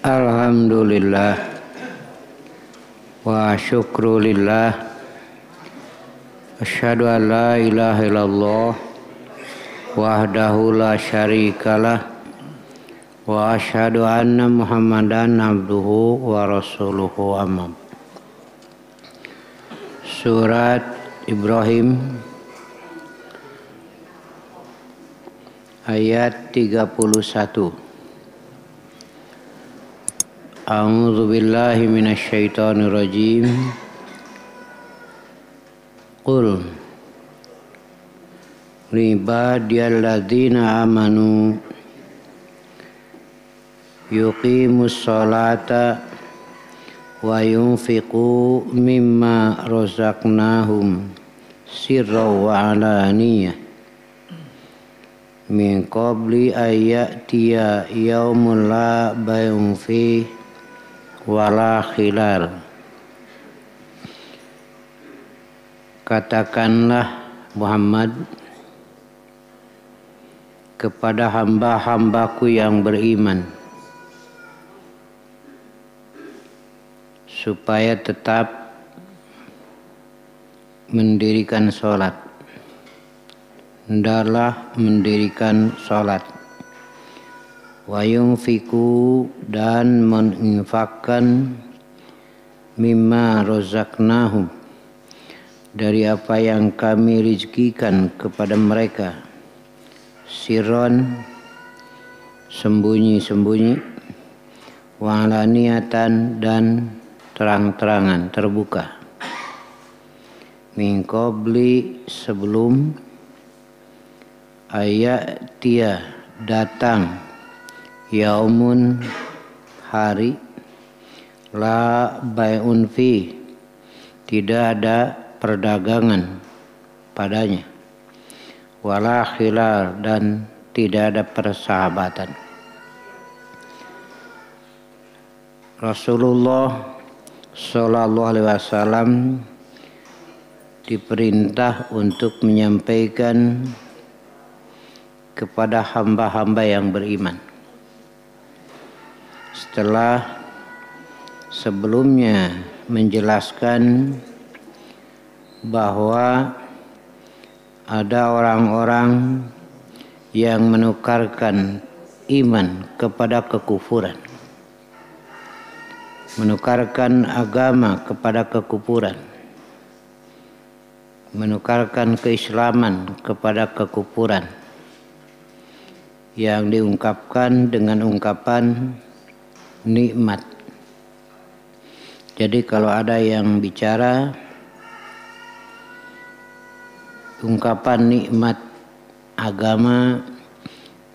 Alhamdulillah wa syukrulillah. Asyhadu an la ilaha illallah wahdahu la syarikalah wa asyhadu anna Muhammadan abduhu wa rasuluhu amma. Surat Ibrahim ayat 31. A'udzu billahi minasyaitonir rajim. Qul libadiyalladzina amanu yuqimus sholata wa yunfiqu mimma razaqnahum sirran wa alaniyah min qabli ayyatiya yaumul la bay'un fihi wala khilal. Katakanlah Muhammad kepada hamba-hambaku yang beriman supaya tetap mendirikan sholat. Hendaklah mendirikan sholat. Wa yunfiku, dan menginfakkan mimma razaqnahum, dari apa yang kami rizkikan kepada mereka, sirron, sembunyi-sembunyi, wa alaniyatan, dan terang-terangan, terbuka. Min qabli, sebelum ayatiya, datang, yaumun, hari, la bay'un fi, tidak ada perdagangan padanya, wala khilal, dan tidak ada persahabatan. Rasulullah Shallallahu Alaihi Wasallam diperintah untuk menyampaikan kepada hamba-hamba yang beriman. Setelah sebelumnya menjelaskan bahwa ada orang-orang yang menukarkan iman kepada kekufuran, menukarkan agama kepada kekufuran, menukarkan keislaman kepada kekufuran, yang diungkapkan dengan ungkapan nikmat. Jadi kalau ada yang bicara ungkapan nikmat agama,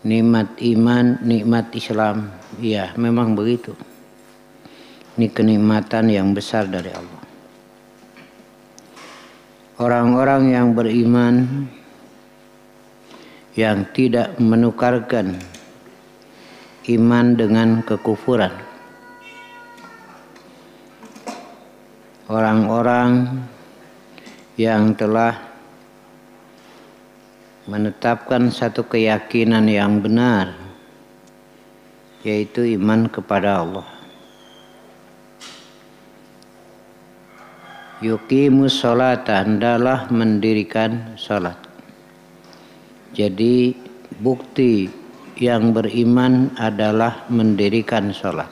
nikmat iman, nikmat Islam, ya memang begitu. Ini kenikmatan yang besar dari Allah. Orang-orang yang beriman yang tidak menukarkan iman dengan kekufuran, orang-orang yang telah menetapkan satu keyakinan yang benar, yaitu iman kepada Allah. Yuqimus sholata, hendaklah mendirikan sholat. Jadi bukti yang beriman adalah mendirikan sholat.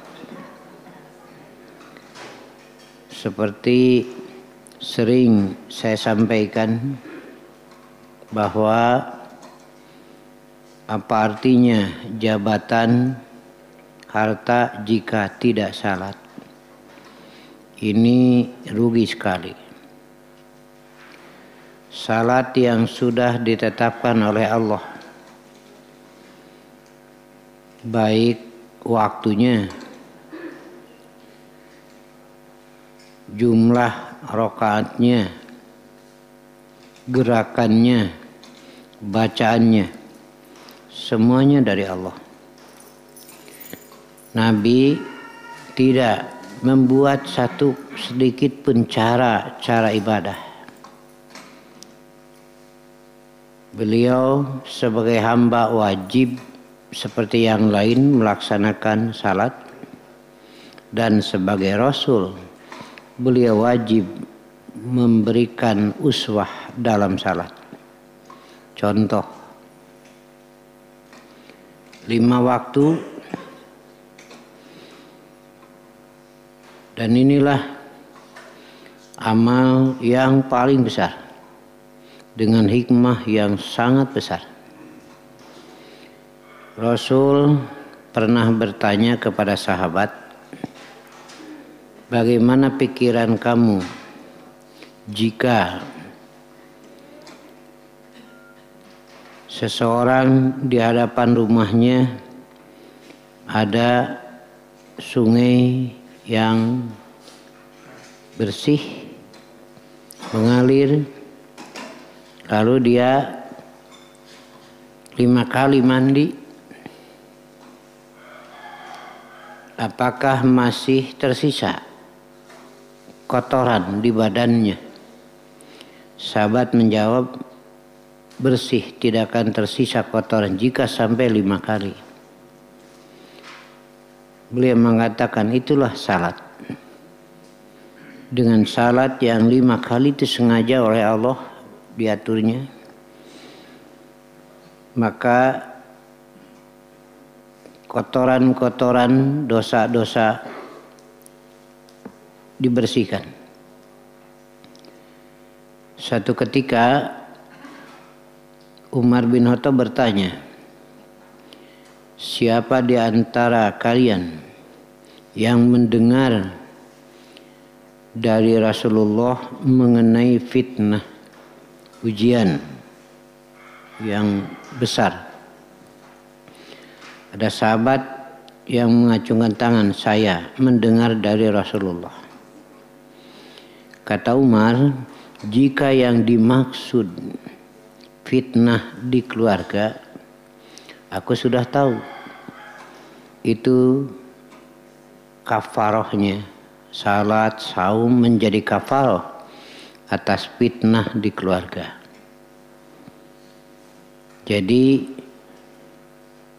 Seperti sering saya sampaikan bahwa apa artinya jabatan, harta jika tidak salat? Ini rugi sekali. Salat yang sudah ditetapkan oleh Allah, baik waktunya, jumlah rakaatnya, gerakannya, bacaannya, semuanya dari Allah. Nabi tidak membuat satu sedikit pun cara ibadah. Beliau sebagai hamba wajib seperti yang lain melaksanakan salat, dan sebagai Rasul, beliau wajib memberikan uswah dalam salat. Contoh, 5 waktu, dan inilah amal yang paling besar dengan hikmah yang sangat besar. Rasul pernah bertanya kepada sahabat, bagaimana pikiran kamu jika seseorang di hadapan rumahnya ada sungai yang bersih mengalir, lalu dia 5 kali mandi, apakah masih tersisa kotoran di badannya? Sahabat menjawab, bersih, tidak akan tersisa kotoran jika sampai 5 kali. Beliau mengatakan, itulah salat. Dengan salat yang 5 kali itu sengaja oleh Allah diaturnya, maka kotoran-kotoran, dosa-dosa dibersihkan. Suatu ketika Umar bin Khattab bertanya, siapa di antara kalian yang mendengar dari Rasulullah mengenai fitnah, ujian yang besar? Ada sahabat yang mengacungkan tangan, saya mendengar dari Rasulullah. Kata Umar, jika yang dimaksud fitnah di keluarga, aku sudah tahu. Itu kafarohnya. Salat, saum menjadi kafaroh atas fitnah di keluarga. Jadi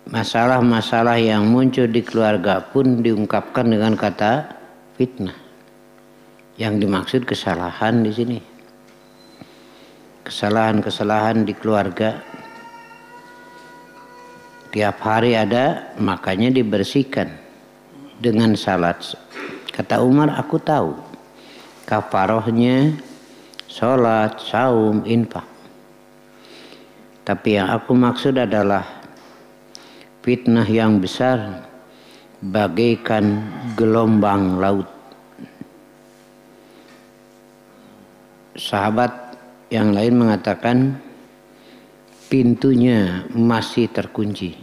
masalah-masalah yang muncul di keluarga pun diungkapkan dengan kata fitnah. Yang dimaksud kesalahan di sini. Kesalahan-kesalahan di keluarga tiap hari ada, makanya dibersihkan dengan salat. Kata Umar, aku tahu kafarohnya salat, saum, infak. Tapi yang aku maksud adalah fitnah yang besar bagaikan gelombang laut. Sahabat yang lain mengatakan pintunya masih terkunci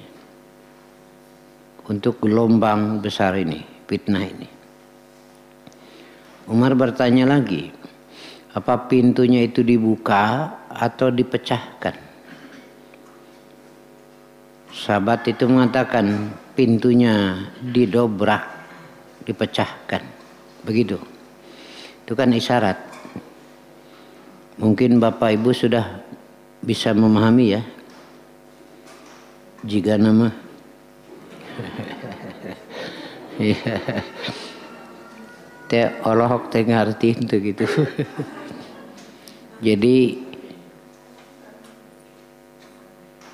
untuk gelombang besar ini, fitnah ini. Umar bertanya lagi, apa pintunya itu dibuka atau dipecahkan? Sahabat itu mengatakan pintunya didobrak, dipecahkan. Begitu. Itu kan isyarat. Mungkin Bapak Ibu sudah bisa memahami ya. Jika nama teh olohok teh ngarti itu gitu. Jadi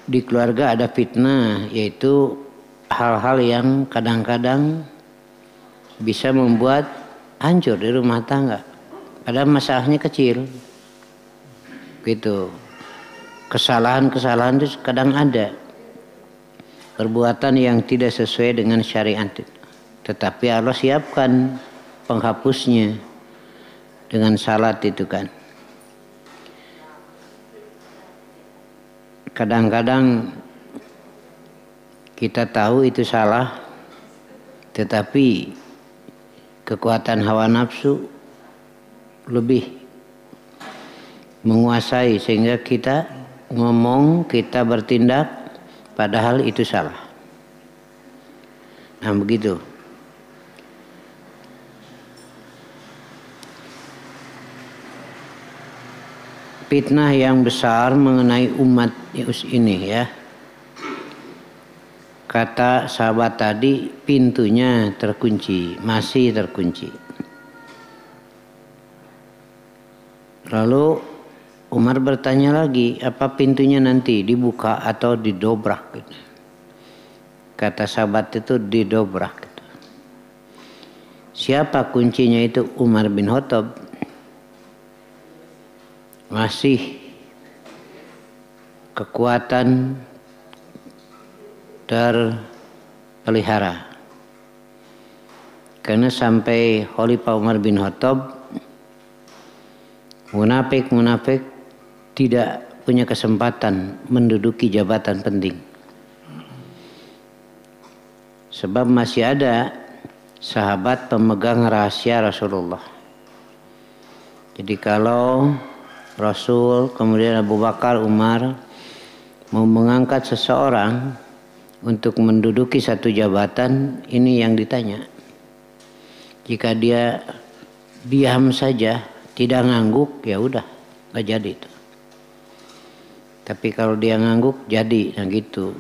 di keluarga ada fitnah, yaitu hal-hal yang kadang-kadang bisa membuat hancur di rumah tangga. Padahal masalahnya kecil. Gitu. Kesalahan-kesalahan itu kadang ada. Perbuatan yang tidak sesuai dengan syariat. Tetapi Allah siapkan penghapusnya dengan salat itu kan. Kadang-kadang kita tahu itu salah, tetapi kekuatan hawa nafsu lebih menguasai sehingga kita ngomong, kita bertindak padahal itu salah. Nah begitu. Fitnah yang besar mengenai umat ini ya. kata sahabat tadi pintunya terkunci, masih terkunci. Lalu Umar bertanya lagi, apa pintunya nanti dibuka atau didobrak? Kata sahabat itu didobrak. Siapa kuncinya? Itu Umar bin Khattab. Masih kekuatan terpelihara. Karena sampai Khalifah Umar bin Khattab munafik tidak punya kesempatan menduduki jabatan penting. Sebab masih ada sahabat pemegang rahasia Rasulullah. Jadi kalau Rasul, kemudian Abu Bakar, Umar mau mengangkat seseorang untuk menduduki satu jabatan, ini yang ditanya. Jika dia diam saja, tidak ngangguk, ya udah, nggak jadi itu. Tapi kalau dia ngangguk, jadi, nah gitu.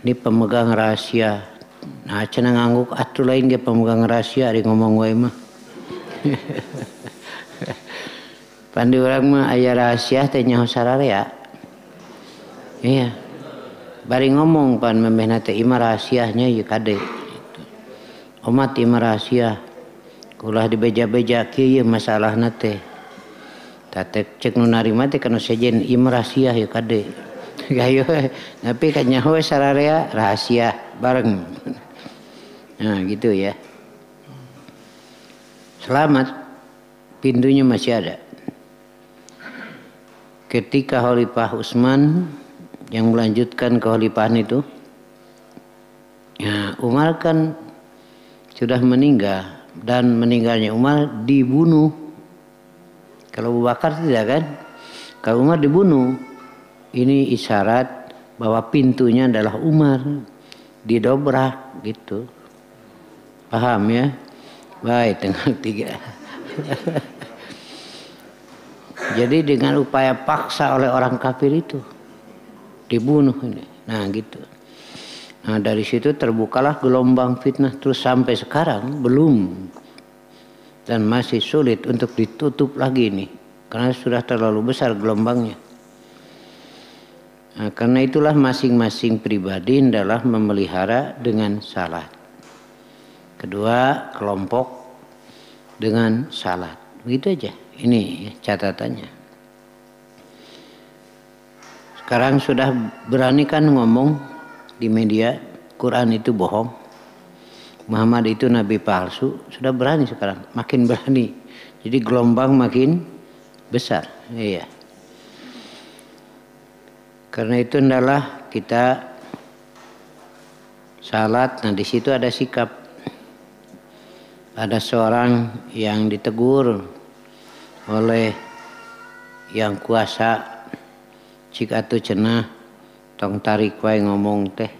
Ini pemegang rahasia. Nah, cina ngangguk, atuh lain dia pemegang rahasia, dia ngomong wae mah. Pandi orang mah aya rahasia teh nyaho sararea. Iya. Bari ngomong pan memehna teh imah rahasianya ieu kade. Umat imah rahasia. Ulah dibeja-beja kieu masalahna teh. Tatek cek nu narima teh kana sejen imah rahasia ieu kade. Gayo tapi kan nyaho sararea rahasia bareng. Nah, gitu ya. Selamat, pintunya masih ada. Ketika Khalifah Utsman yang melanjutkan kekhalifahan itu, ya Umar kan sudah meninggal dan meninggalnya Umar dibunuh. Kalau Abu Bakar tidak kan? Kalau Umar dibunuh, ini isyarat bahwa pintunya adalah Umar, didobrak gitu. Paham ya? Baik, tengah tiga. Jadi dengan upaya paksa oleh orang kafir itu dibunuh ini. Nah gitu. Nah dari situ terbukalah gelombang fitnah terus sampai sekarang belum. Dan masih sulit untuk ditutup lagi nih. Karena sudah terlalu besar gelombangnya. Nah, karena itulah masing-masing pribadi adalah memelihara dengan salat. Kedua kelompok dengan salat. Begitu aja. Ini catatannya. Sekarang sudah berani kan ngomong di media Quran itu bohong, Muhammad itu nabi palsu. Sudah berani sekarang, makin berani. Jadi gelombang makin besar. Iya. Karena itu adalah kita salat. Nah di situ ada sikap. Ada seorang yang ditegur oleh yang kuasa, cik atuh cenah tong tarik wae ngomong teh,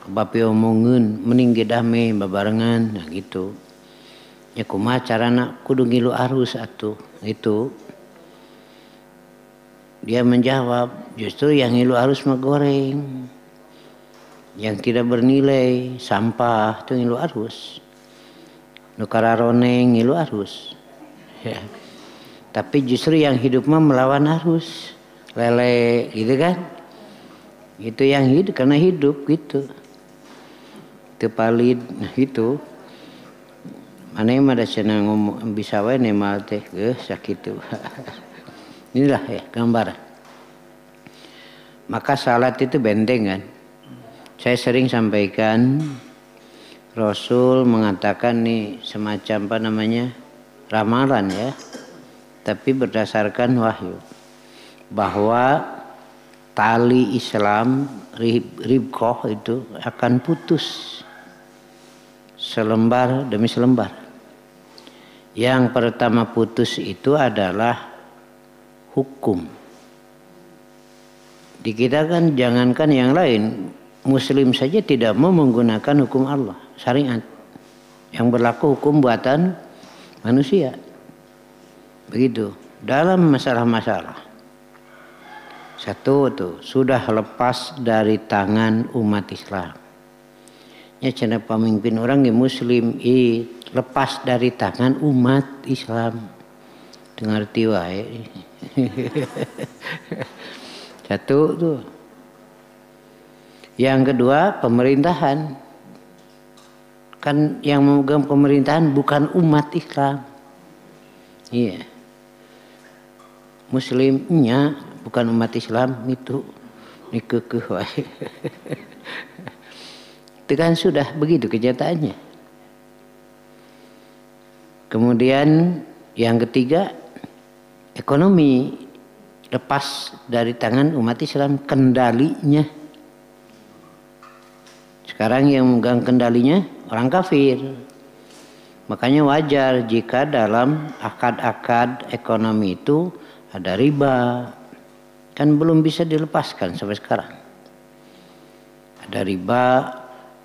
bapi omongeun mending ge dame babarengan. Nah gitu ya, kumaha carana? Kudu ngilu arus atuh. Itu dia menjawab, justru yang ngilu arus mah goreng, yang tidak bernilai sampah itu ngilu arus, nu kararoneng ngilu arus. Ya. Tapi justru yang hidup mah melawan arus, lele gitu kan? Itu yang hidup karena hidup gitu. Itu palid itu. Mana yang ada cenah ngomong bisa wae nemal teh sakitu. Inilah ya gambar. Maka salat itu benteng kan. Saya sering sampaikan Rasul mengatakan nih semacam apa namanya? Ramalan ya, tapi berdasarkan wahyu bahwa tali Islam ribqoh itu akan putus selembar demi selembar. Yang pertama putus itu adalah hukum. Di kita kan jangankan yang lain, Muslim saja tidak mau menggunakan hukum Allah, syariat yang berlaku hukum buatan manusia. Begitu dalam masalah-masalah. Satu tuh sudah lepas dari tangan umat Islam. Ya cina pemimpin orang yang muslim lepas dari tangan umat Islam. Dengarti wae. Satu tuh. Yang kedua pemerintahan. Kan yang memegang pemerintahan bukan umat Islam. Iya. Muslimnya bukan umat Islam itu nikekeh wae. Itu kan sudah begitu kenyataannya. Kemudian yang ketiga ekonomi lepas dari tangan umat Islam kendalinya. Sekarang yang memegang kendalinya orang kafir. Makanya wajar jika dalam akad-akad ekonomi itu ada riba. Kan belum bisa dilepaskan sampai sekarang. Ada riba,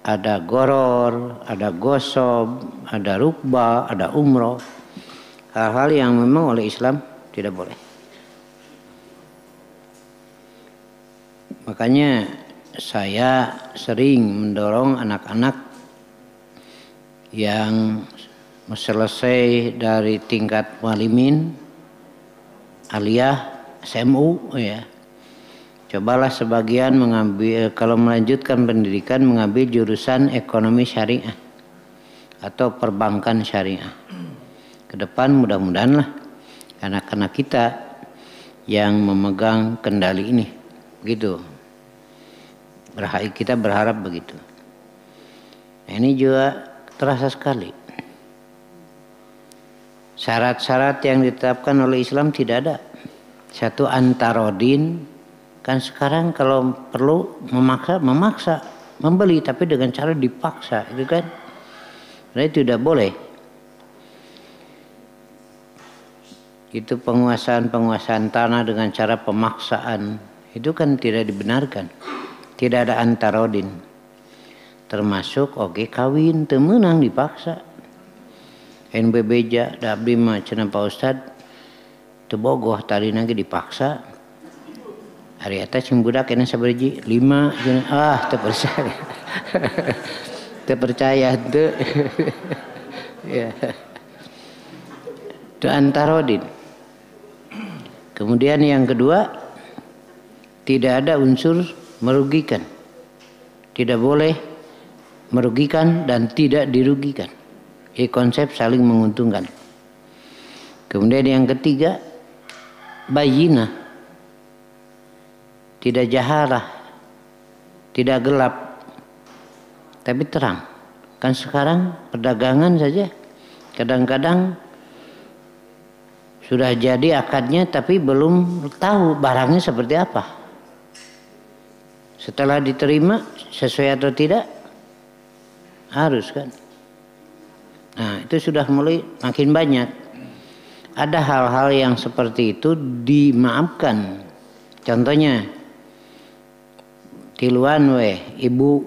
ada goror, ada gosob, ada rukba, ada umroh. Hal-hal yang memang oleh Islam tidak boleh. Makanya saya sering mendorong anak-anak yang selesai dari tingkat muallimin, aliyah, SMU ya. Cobalah sebagian mengambil, kalau melanjutkan pendidikan mengambil jurusan ekonomi syariah atau perbankan syariah. Ke depan mudah-mudahan lah anak-anak kita yang memegang kendali ini, begitu. Kita berharap begitu. Nah, ini juga terasa sekali. Syarat-syarat yang ditetapkan oleh Islam tidak ada. Satu antarodin. Kan sekarang kalau perlu memaksa membeli tapi dengan cara dipaksa itu kan. Nah, itu tidak boleh. Itu penguasaan tanah dengan cara pemaksaan itu kan tidak dibenarkan. Tidak ada antarodin. Termasuk kawin temenang dipaksa. NBBJ da abdi mah cenah Pak Ustad teu bogoh tadi nage dipaksa. Hari eta cing budak kena sabaraji 5 teu percaya. Teu percaya teu. Ya. Itu antarodin. Kemudian yang kedua tidak ada unsur merugikan. Tidak boleh merugikan dan tidak dirugikan. Ini konsep saling menguntungkan. Kemudian yang ketiga bayinah. Tidak jahalah, tidak gelap, tapi terang. Kan sekarang perdagangan saja kadang-kadang sudah jadi akadnya tapi belum tahu barangnya seperti apa. Setelah diterima sesuai atau tidak harus kan. Nah itu sudah mulai makin banyak. Ada hal-hal yang seperti itu dimaafkan. Contohnya tiluan ibu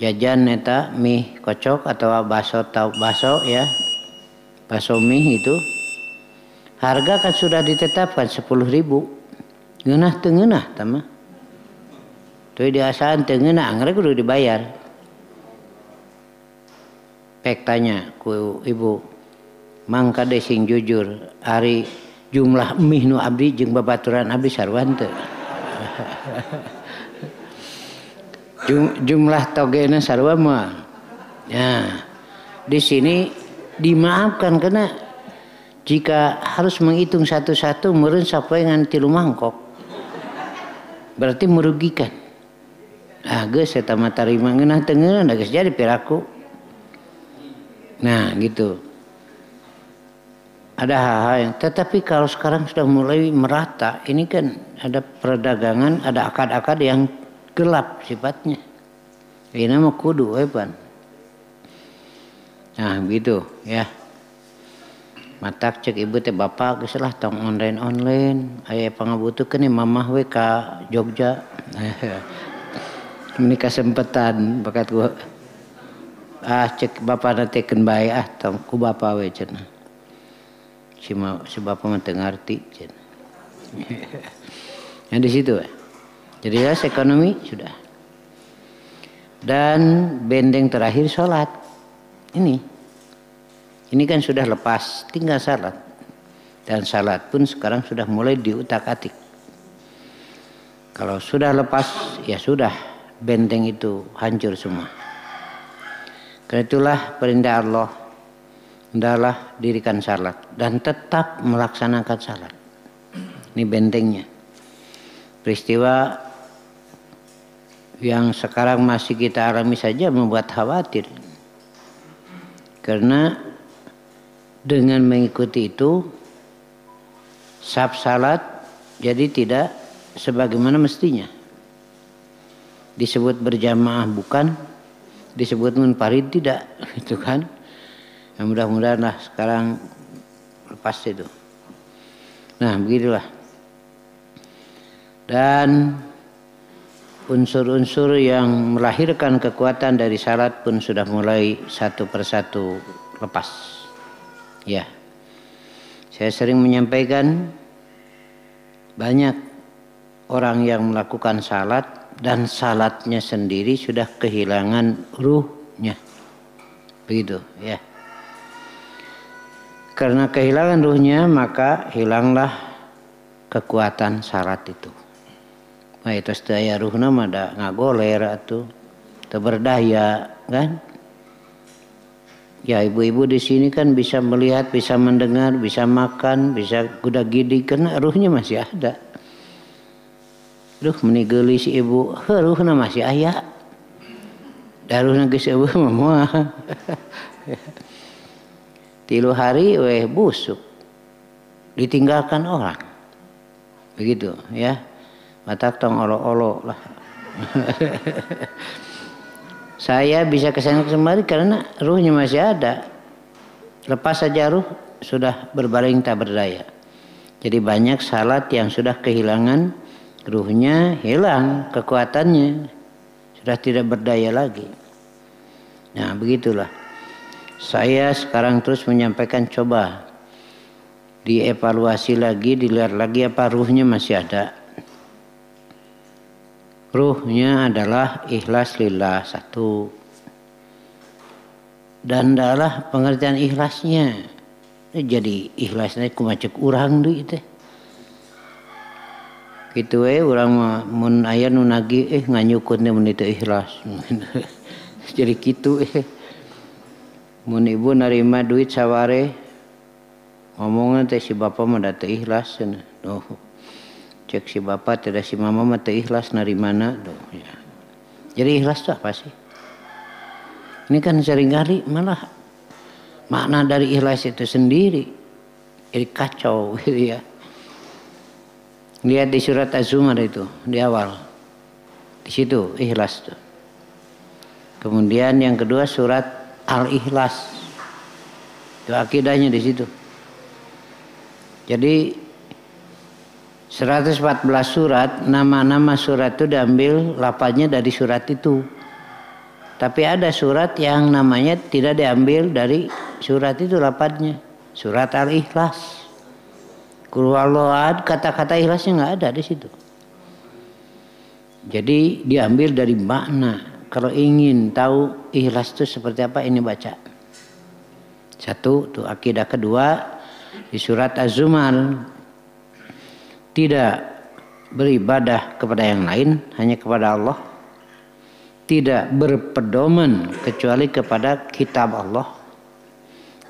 jajan eta mie kocok atau baso ya, baso mie itu harga kan sudah ditetapkan 10.000. Ngeunah teu ngeunah tama tuh diasaan teu ngeunah anggar kudu dibayar. Pek tanya ku ibu mang kade sing jujur ari jumlah mie nu abdi jeung babaturan abdi sarwan teu. Jumlah togena sarua mah. Ya. Di sini dimaafkan karena jika harus menghitung satu-satu meureun sapoe ngan 3 mangkok. Berarti merugikan. Ah geus eta mah tarima ngeunah teu ngeunah geus jadi piraku. Nah, gitu. Ada hal-hal yang tetapi kalau sekarang sudah mulai merata, ini kan ada perdagangan, ada akad-akad yang gelap sifatnya. Ini mah kudu pan. Nah, begitu ya. Matak cek ibu teh bapak geus lah tong online. Aya pangabutuhkeun nih mamah we ka Jogja. Ini kesempatan bakat gua. Cek bapak nanti keun bae tong ku bapak we cenah. Si bapak mah teu ngarti cenah. Yang di situ. Jadi jelas ekonomi sudah. Dan benteng terakhir sholat. Ini kan sudah lepas, tinggal salat. Dan salat pun sekarang sudah mulai diutak-atik. Kalau sudah lepas, ya sudah, benteng itu hancur semua. Karena itulah perintah Allah, hendaklah dirikan salat dan tetap melaksanakan salat. Ini bentengnya. Peristiwa yang sekarang masih kita alami saja membuat khawatir. Karena dengan mengikuti itu, saf salat jadi tidak sebagaimana mestinya. Disebut berjamaah bukan, disebut munfarid tidak, itu kan. Ya, mudah-mudahan lah sekarang lepas itu. Nah, begitulah. Dan unsur-unsur yang melahirkan kekuatan dari salat pun sudah mulai satu persatu lepas. Ya, saya sering menyampaikan banyak orang yang melakukan salat dan salatnya sendiri sudah kehilangan ruhnya. Begitu, ya. Karena kehilangan ruhnya maka hilanglah kekuatan salat itu. Nah, itu daya ruhna mah da ngagoler atuh, teu berdaya kan? Ya ibu-ibu di sini kan bisa melihat, bisa mendengar, bisa makan, bisa gudak-gidik karena ruhnya masih ada. Duh meni geuli si ibu, ruhna masih aya. Da ruhna geus eueuh mah moal. 3 hari weh busuk. Ditinggalkan orang. Begitu ya. Matak tong olo-olo lah. Saya bisa kesana kemari karena ruhnya masih ada. Lepas saja ruh sudah berbaring tak berdaya. Jadi banyak salat yang sudah kehilangan ruhnya, hilang kekuatannya, sudah tidak berdaya lagi. Nah begitulah. Saya sekarang terus menyampaikan coba dievaluasi lagi, dilihat lagi apa ruhnya masih ada. Ruhnya adalah ikhlas lillah satu. Dan adalah pengertian ikhlasnya. Jadi ikhlasnya kumacek urang deui teh. Kitu we urang mun aya nu nagih nganyukeun mun teu ikhlas. Jadi kitu mun ibu narima duit saware ngomongna teh si bapa mah da teu ikhlas cenah. Oh. Cek si bapak tidak si mama mah teu ikhlas narimana doh ya. Jadi ikhlas itu apa sih? Ini kan seringkali malah makna dari ikhlas itu sendiri jadi kacau gitu ya. Lihat di surat Az-Zumar itu di awal. Di situ ikhlas tuh. Kemudian yang kedua surat Al-Ikhlas. Itu akidahnya di situ. Jadi 114 surat, nama-nama surat itu diambil lafaznya dari surat itu. Tapi ada surat yang namanya tidak diambil dari surat itu lafaznya. Surat Al-Ikhlas. Qul huwallahu ahad, kata-kata ikhlasnya nggak ada di situ. Jadi diambil dari makna. Kalau ingin tahu ikhlas itu seperti apa, ini baca. Satu, tuh akidah kedua di surat Az-Zumar. Tidak beribadah kepada yang lain, hanya kepada Allah. Tidak berpedoman kecuali kepada kitab Allah.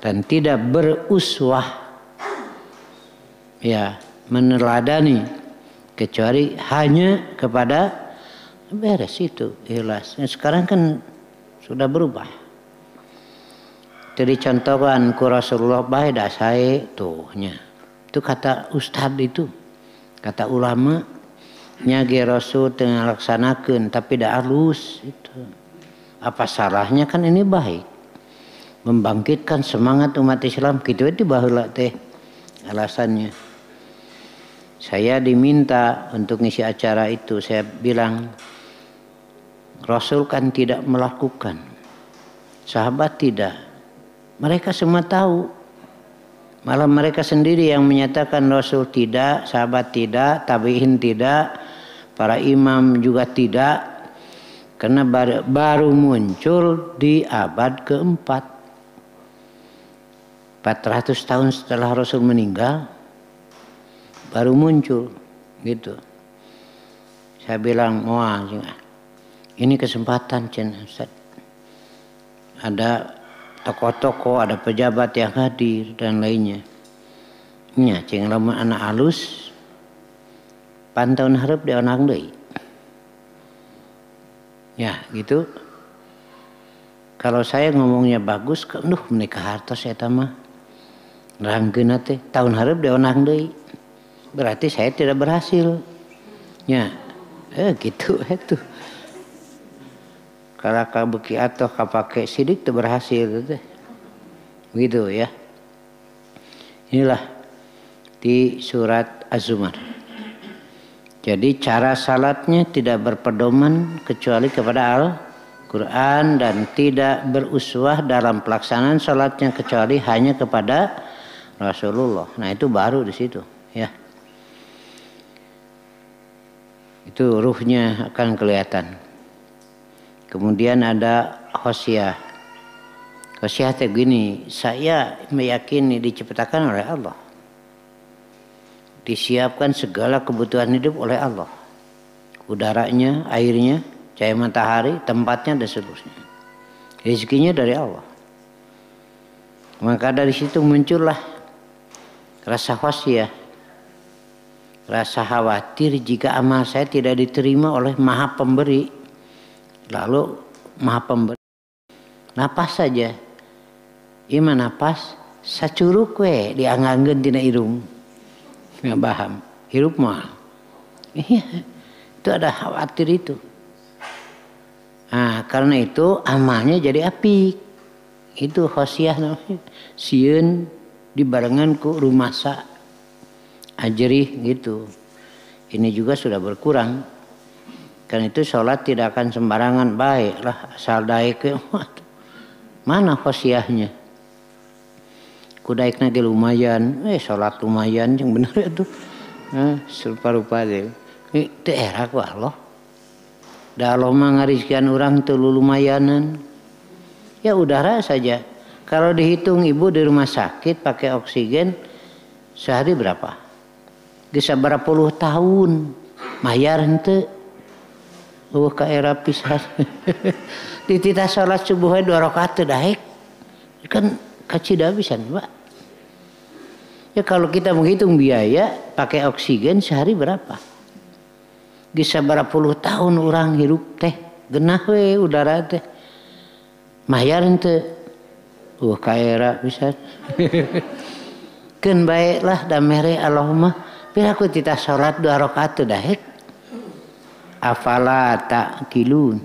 Dan tidak beruswah, ya, meneladani kecuali hanya kepada beres itu ikhlas. Sekarang kan sudah berubah. Jadi contohkan ku Rasulullah bae da sae tuhnya. Itu kata ustad itu. Kata ulama nyage Rasul tengah laksanakeun tapi dah halus itu. Apa salahnya, kan ini baik. Membangkitkan semangat umat Islam kitu teh baheula teh alasannya. Saya diminta untuk ngisi acara itu, saya bilang Rasul kan tidak melakukan. Sahabat tidak. Mereka semua tahu. Malah mereka sendiri yang menyatakan Rasul tidak, sahabat tidak, tabi'in tidak, para imam juga tidak. Karena baru muncul di abad keempat. 400 tahun setelah Rasul meninggal baru muncul gitu. Saya bilang, wah ini kesempatan Ustaz. Ada tokoh-tokoh, ada pejabat yang hadir dan lainnya. Nya cing lamun anak halus pantauan harap dia onang deui. Ya, gitu. Kalau saya ngomongnya bagus, menikah hartos eta mah. Rangkeuna teh tahun harap dia onang deui. Berarti saya tidak berhasil. Ya, gitu itu. Kalau kabeki atau kapake sidik teu berhasil teh. Begitu ya. Inilah di surat Az-Zumar. Jadi cara salatnya tidak berpedoman kecuali kepada Al-Quran dan tidak beruswah dalam pelaksanaan salatnya kecuali hanya kepada Rasulullah. Nah itu baru di situ ya. Itu ruhnya akan kelihatan. Kemudian ada khosyah. Khosyah itu gini, saya meyakini diciptakan oleh Allah. Disiapkan segala kebutuhan hidup oleh Allah. Udaranya, airnya, cahaya matahari, tempatnya dan seterusnya. Rezekinya dari Allah. Maka dari situ muncullah rasa khosyah. Rasa khawatir jika amal saya tidak diterima oleh Maha Pemberi. Lalu Maha Pemberi. Napas saja. Ima napas sacuruk we diangangkeun tina irung. Nggak paham, hirup mah. Iya, itu ada khawatir itu. Nah, karena itu amalnya jadi apik. Itu khosyah namanya. Sieun dibarengan ku rumasa ajrih gitu. Ini juga sudah berkurang. Karena itu sholat tidak akan sembarangan, baiklah asal daek. Mana khosyahnya? Kudaik nage lumayan, sholat lumayan yang benar itu, serupa-rupa deh. Itu era ku Allah. Dah Allah mengariskan orang tuh lumayanan. Ya udara saja. Kalau dihitung ibu di rumah sakit pakai oksigen sehari berapa? Bisa berapa puluh tahun, mayar ente. Ke era pisan. Ditita sholat subuhnya 2 rakaat daek. Kan kacida bisa Pak. Ya kalau kita menghitung biaya pakai oksigen sehari berapa? Bisa berapa puluh tahun orang hirup teh genah we udara teh. Mayar ente. Kaera bisa. Keun baiklah da mere Allahumma pira ku tita salat 2 rakaat daek. Afala ta'qilun.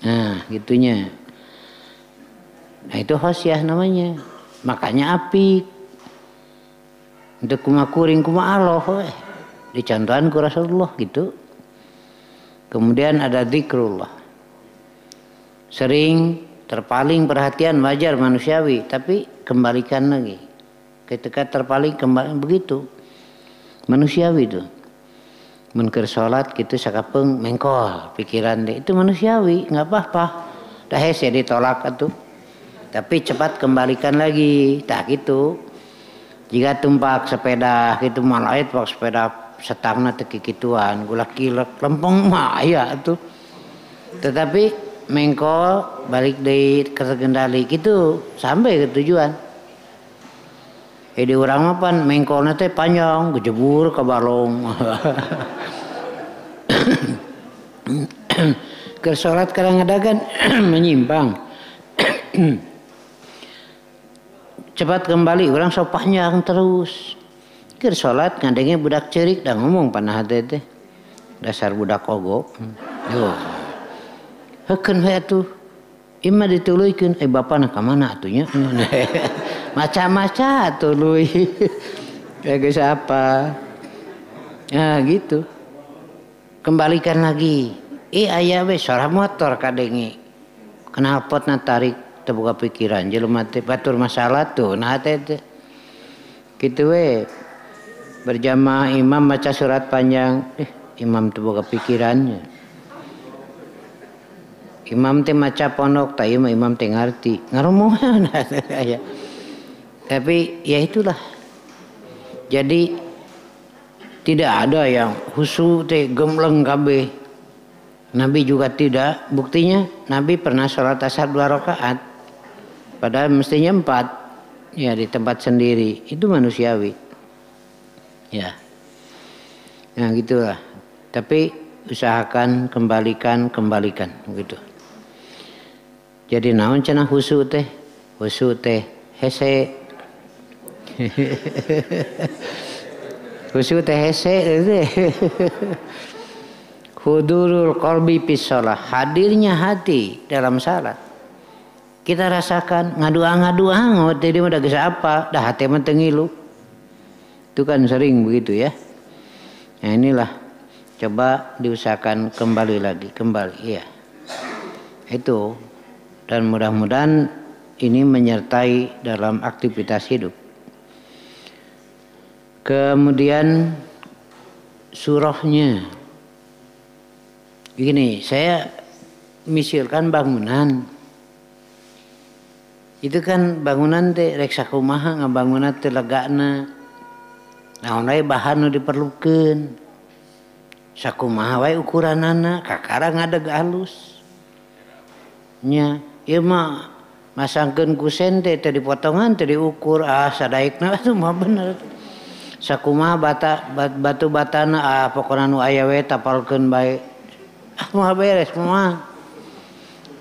Nah, gitunya. Nah, itu khosyah namanya. Makanya apik. Untuk kumakuring kuma Allah dicontohan ku Rasulullah gitu. Kemudian ada zikrullah. Sering terpaling perhatian wajar manusiawi, tapi kembalikan lagi. Ketika terpaling kembali begitu. Manusiawi itu. Mun keur salat kitu sakapeung mengkol pikiran deh. Itu manusiawi, enggak apa-apa. Dah hese ditolak atuh. Tapi cepat kembalikan lagi. Tak gitu. Jika tumpak sepeda gitu malait pak sepeda setangna teu kikituan gula kilek lempeng mah aya atuh. Tetapi mengkol balik deui terkendali gitu sampai ke tujuan. Di urang mah pan mengkolna teh panjang gejebur ke balong. Keur salat kadang-kadang menyimpang. Cepat kembali orang so panjang terus. Keur salat ngadenge budak ceurik da ngomong panah teh. Dasar budak ogok. Yo. Heukeun we atuh. Imah dituluykeun bapana ka mana atuh nya. Maca-maca tuluy. Geus apa? Nah gitu. Kembalikan lagi. Aya we suara motor kadenge. Knalpotna tarik terbuka pikiran jelema teh batur masalah tuh nah teh Gitu we berjamaah imam baca surat panjang, imam tuh boga pikirannya. Imam teh maca pondok, tak imam teh ngarti. Ngarumung ya. Tapi ya itulah. Jadi tidak ada yang khusyuk teh gemleng kabeh. Nabi juga tidak. Buktinya Nabi pernah sholat asar 2 rakaat. Padahal mestinya 4. Ya di tempat sendiri. Itu manusiawi. Ya. Nah gitulah. Tapi usahakan kembalikan begitu. Jadi naon cenah khusyuk teh? Khusyuk teh hese. Khusyuk teh hese. Hudurul qalbi fis shalah, hadirnya hati dalam salat. Kita rasakan ngadua tadi mah geus apa? Dah hati mah teu ngilu. Itu kan sering begitu ya. Nah inilah coba diusahakan kembali ya. Itu dan mudah-mudahan ini menyertai dalam aktivitas hidup. Kemudian surahnya. Begini, saya misalkan bangunan. Itu kan bangunan teh rek sakumaha ngabangunna teh legana. Naon wae bahan nu diperlukeun. Sakumaha wae ukuranana, kakara ngadeg alus. Nya, ieu mah masangkeun kusen teh dipotongan teh diukur sadaekna itu mah bener. Sakumaha batu batana pokona nu aya we tapalkeun bae. Mah beres mah.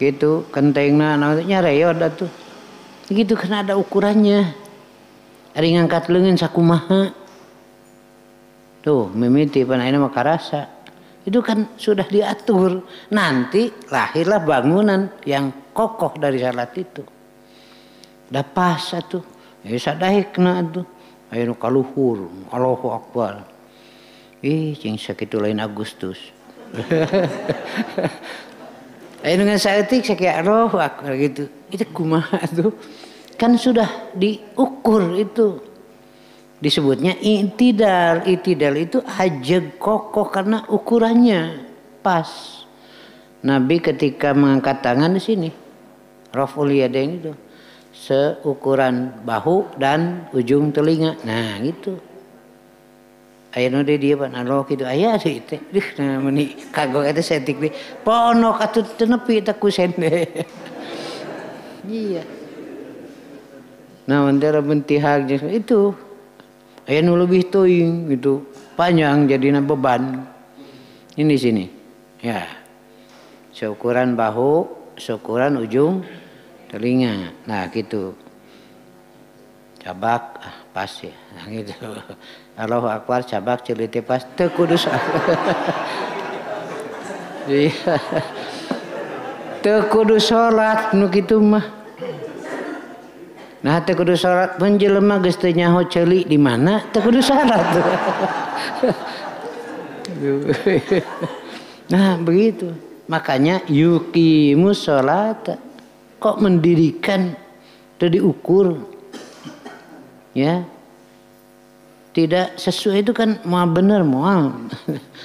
Gitu kentengna nya reod atuh. Gitu kan ada ukurannya. Ari ngangkat leungeun sakumaha. Tuh mimiti panaina mah karasa. Itu kan sudah diatur. Nanti lahirlah bangunan yang kokoh dari salat itu. Da pas atuh. Ya sadaekna atuh. Aya nu kaluhur, Allahu Akbar. Cing sakitu lain Agustus. Ayo dengan saeutik sakitu Allahu Akbar gitu. Itu kumaha tuh? Kan sudah diukur itu. Disebutnya i'tidal. I'tidal itu ajeg kokoh karena ukurannya pas. Nabi ketika mengangkat tangan di sini, raf'ul yadain itu seukuran bahu dan ujung telinga. Nah, gitu. Aya nu deui dieu pan Allah kitu aya deui teh. Nah meuni kagok eta setik deui. Ponok atuh teu nepi eta kusen deui. Iya. Nah, antara bentihag itu aya nu leuwih teuing gitu. Panjang jadina beban. Ini sini. Ya. Seukuran bahu, seukuran ujung telinga. Nah, gitu. Cabak pas ya. Nah, gitu. Allahu Akbar cabak celiti pas teu kudu iya. Teu kudu salat nu kitu mah. Nah teu kudu salat mun jelema geus teu nyaho ceuli di mana teu kudu salat. Nah begitu. Makanya yuqimus salat. Kok mendirikan teu diukur. Ya. Tidak sesuai itu kan mau benar mau.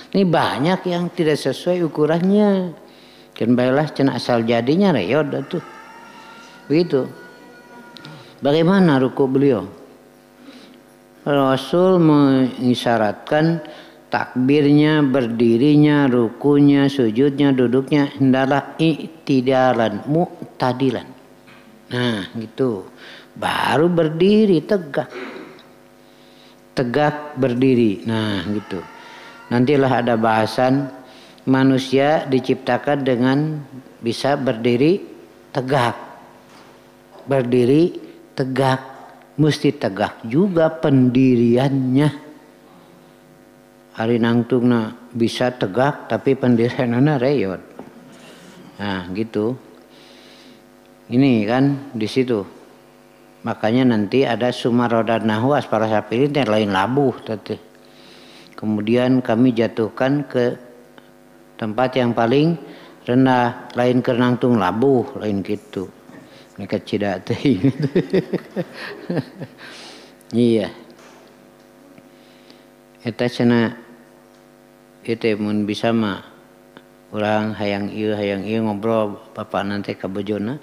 Ini banyak yang tidak sesuai ukurannya. Kan baiklah cenah asal jadinya reod tuh. Begitu. Bagaimana ruku beliau? Rasul mengisyaratkan takbirnya, berdirinya, rukunya, sujudnya, duduknya hendaklah i'tidalan, mu'tadilan. Nah, gitu. Baru berdiri tegak. Tegak berdiri. Nah gitu. Nantilah ada bahasan manusia diciptakan dengan bisa berdiri tegak. Berdiri tegak. Mesti tegak juga pendiriannya. Ari nangtungna bisa tegak tapi pendirianna reot. Nah gitu. Ini kan di situ. Makanya nanti ada sumarodan nahu aspara sapirin yang lain labuh tadi. Kemudian kami jatuhkan ke tempat yang paling rendah, lain ke nangtung labuh, lain gitu. Mereka tidak teh. Iya. Eta cenah itu mun bisa mah urang hayang ieu ngobrol bapak nanti ka bojona.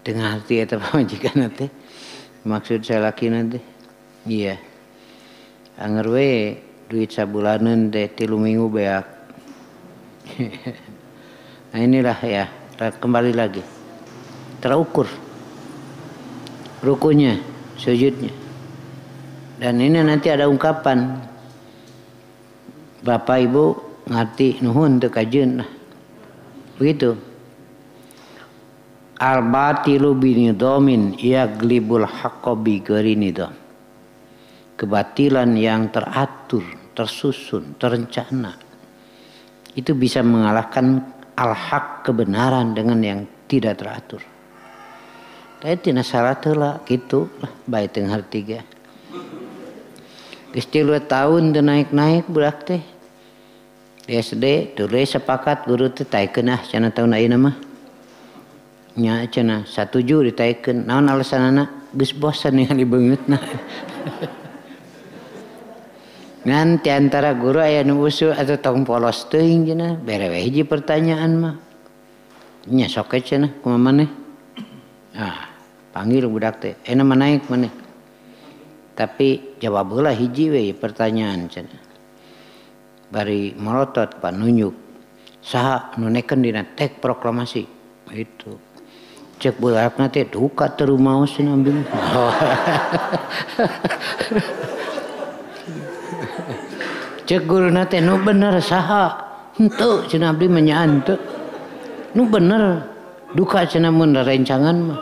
Dengan hati eta pamajikan teh. Maksud saya laki nanti. Iya. Anger we duit sabulanan teh 3 minggu beak. Nah inilah ya, kembali lagi. Terukur rukunya, sujudnya. Dan ini nanti ada ungkapan. Bapak Ibu ngerti nuhun teu kajeun lah. Begitu. Al-batilu binidomin yaglibul haqqo bighairi nidam. Kebatilan yang teratur, tersusun, terencana itu bisa mengalahkan al-haq kebenaran dengan yang tidak teratur. Tapi tina salah telah gitu lah baik teu ngarti ge. Geus 3 tahun teu naik-naik budak teh. Di SD tuluy sepakat guru teh taekeun cenah tahun ayeuna mah. Nya cenah satuju ditaekeun. Naon alasanna? Geus bosan ningali beungeutna. Ngan ti antara guru aya nu usul atuh tong polos teuing cenah. Bere we hiji pertanyaan mah. Nya sok cenah kumaha maneh? Panggil budak teh. Enak naik maneh. Tapi jawab heula hiji we pertanyaan cenah. Bari melotot Pak nunjuk. Saha nu neken dina teks proklamasi. Itu. Cek budak teh duka teu rumaos cenah abdi. Cek guruna teh nu bener saha? Henteu cenah abdi menyaan teu. Nu bener duka cenah mun rencangan mah.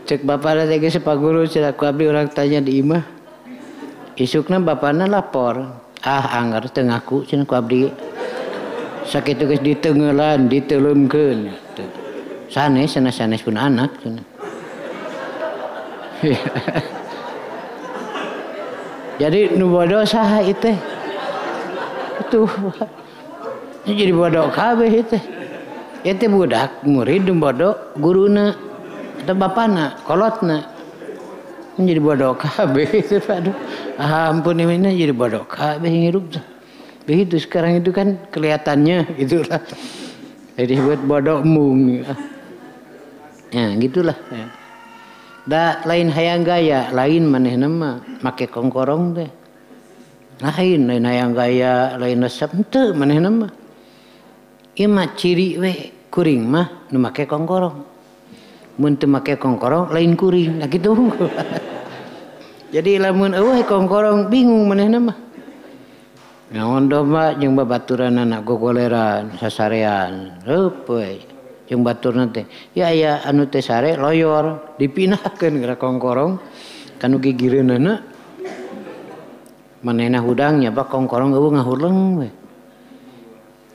Cek bapana teh geus Pak Guru cenah ku abdi urang tanya di imah. Isukna bapana lapor. Anggar teu ngaku cenah ku abdi. Sakitu geus ditengelan, diteulunkeun. Sanes pun anak cenah. Jadi nu bodoh saha ieu teh? Itu jadi bodoh kabeh ieu teh. Ieu teh budak murid nu bodoh guruna atau bapana, kolotna. Jadi bodoh kabeh itu aduh. Ampun ini jadi bodoh kabeh hirup. Begitu sekarang itu kan kelihatannya gitulah. Jadi buat bodoh mung. Ya gitulah. Ya. Da lain hayang gaya, lain manehna mah make kongkorong teh. Lain hayang gaya, lain resep henteu manehna mah. Ieu mah ciri we kuring mah nu make kongkorong. Mun teu make kongkorong lain kuring, nah kitu. Jadi lamun eueuh kongkorong bingung manehna mah. Naon do mah jeung babaturanna gogoleran sasarean. Reup we. Jeung baturna teh, ya aya anu teh sare loyor dipinahkeun ke kongkorong kanu gigireunana. Manehna hudang nya bak kongkorong eueuh ngahuleng we.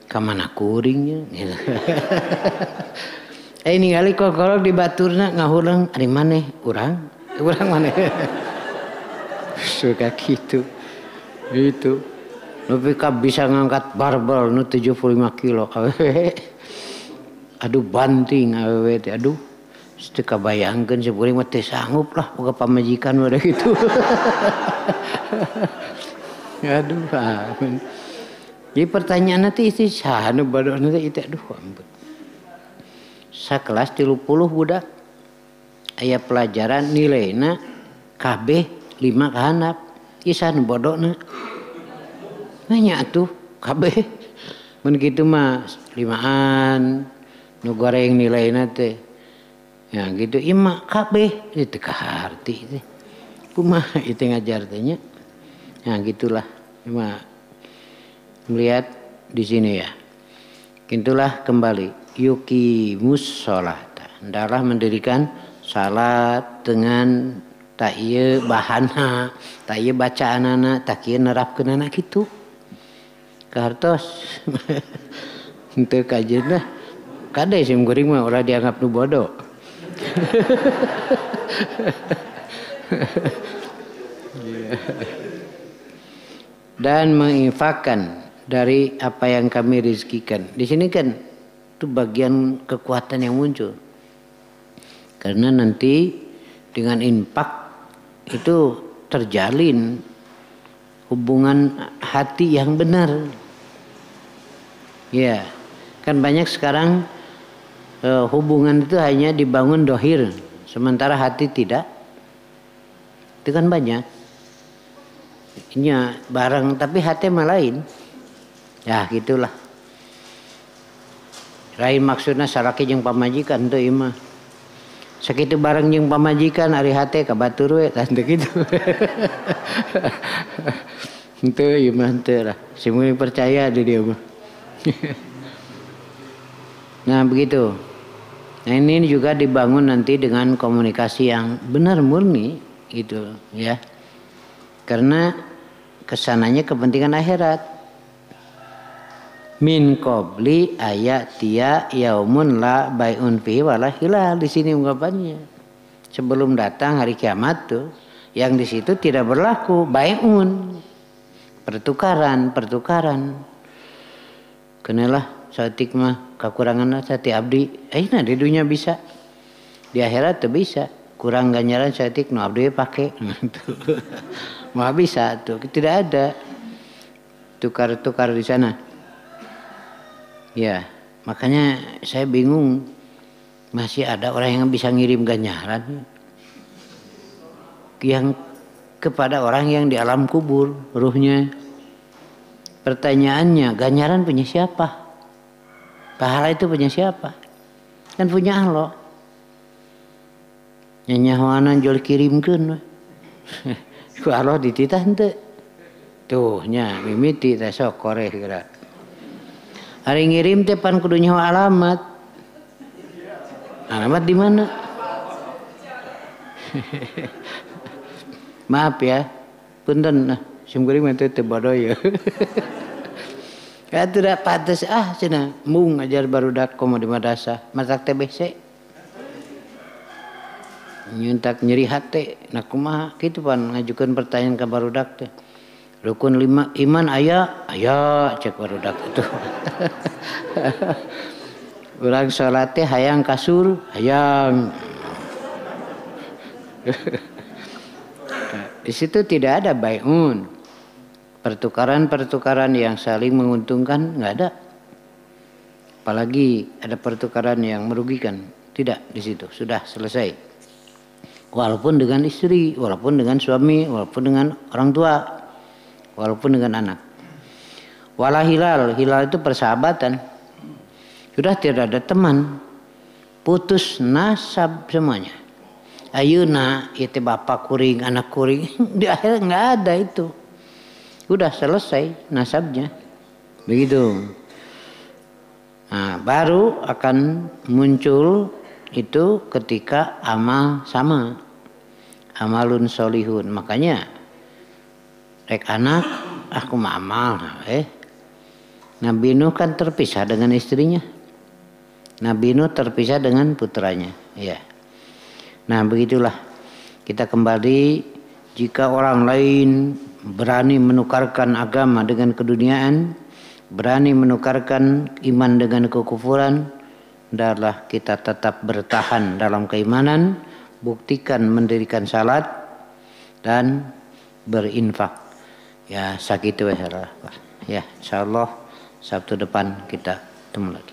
Ka mana kuringnya gitu. Ningali kongkorong di baturna ngahuleng ari maneh urang maneh. Suka gitu. Itu. Tapi bisa ngangkat barbel nu 75 kilo. Aduh banting awewe teh aduh teu kabayangkeun sapuring mah teu sanggup lah boga pamajikan wae gitu. Aduh ampun. Jadi pertanyaan nanti isi saha nu badoh nanti itu aduh ampun. Sakelas 30 budak aya pelajaran nilaina kabeh 5 ka handap. Ieu saha nu bodona? Nanya atuh kabeh. Mun kitu mah 5an nu goreng nilaina teh. Ya gitu ieu kabeh itu kaharti teh. Kumaha ieu teh ngajar teh nya. Ya gitulah. Cuma melihat di sini ya. Gitulah kembali yuqimus sholata. Hendaklah mendirikan salat dengan tak ieu bahana, tak ieu bacaanana, tak ieu nerapkeunana kitu. Kahartos. Henteu kajeunna. Kade sim kuring mah ulah dianggap nu bodoh. Dan menginfakkan dari apa yang kami rezekikan. Di sini kan itu bagian kekuatan yang muncul. Karena nanti dengan infak itu terjalin hubungan hati yang benar. Ya, kan banyak sekarang hubungan itu hanya dibangun dohir, sementara hati tidak. Itu kan banyak. Ini barang tapi hati mah lain. Ya gitulah. Lain maksudnya saraki jeung pamajikan teu ieu mah. Sakitu bareng jeung pamajikan ari hate ka batur we tah teu kitu. Henteu ieu mah henteu lah. Simeuning percaya di dieu mah. Nah begitu. Nah ini juga dibangun nanti dengan komunikasi yang benar murni gitu ya. Karena kesananya kepentingan akhirat. Min qabli ayatia yaumun la bai'un fihi wala hilal, di sini ungkapannya. Sebelum datang hari kiamat tuh yang di situ tidak berlaku bai'un. Pertukaran. Kenalah saeutik mah kakuranganna sati abdi. Ayeuna di dunia bisa. Di akhirat tuh bisa. Kurang ganjaran saeutik nu abdi pake. Mah bisa tuh. Tidak ada tukar-tukar di sana. Ya, makanya saya bingung masih ada orang yang bisa ngirim ganjaran yang kepada orang yang di alam kubur ruhnya. Pertanyaannya, ganjaran punya siapa? Pahala itu punya siapa? Kan punya Allah. Nyanyahoanan jual kirimkeun. Ku Allah dititah henteu. Tuh nya mimiti teh sok koreh geura. Ari ngirim teh pan kudu nyaho alamat. Alamat di mana? Maaf ya. Punten sim kuring mah teu bodoh ya. Ya tidak pantes cenah mung ngajar barudak komo di madrasah. Masak TBC. Nyuntak nyeri hate. Nah kumaha kitu pan ngajukeun pertanyaan ka barudak teh. Rukun 5 iman aya cek barudak itu. Urang salat teh hayang kasur, hayang. Di situ tidak ada bai'un. Pertukaran yang saling menguntungkan enggak ada. Apalagi ada pertukaran yang merugikan, tidak di situ. Sudah selesai. Walaupun dengan istri, walaupun dengan suami, walaupun dengan orang tua, walaupun dengan anak. Wala hilal itu persahabatan. Sudah tidak ada teman. Putus nasab semuanya. Ayeuna ieu teh bapak kuring, anak kuring, di akhir enggak ada itu. Sudah selesai nasabnya. Begitu. Nah, baru akan muncul itu ketika amal sama. Amalun solihun. Makanya rek anak aku amal Nabi Nuh kan terpisah dengan istrinya. Nabi Nuh terpisah dengan putranya. Ya. Nah begitulah. Kita kembali, jika orang lain berani menukarkan agama dengan keduniaan, berani menukarkan iman dengan kekufuran, hendaklah kita tetap bertahan dalam keimanan, buktikan mendirikan salat dan berinfak. Ya sakitu ya insyaallah Sabtu depan kita ketemu lagi.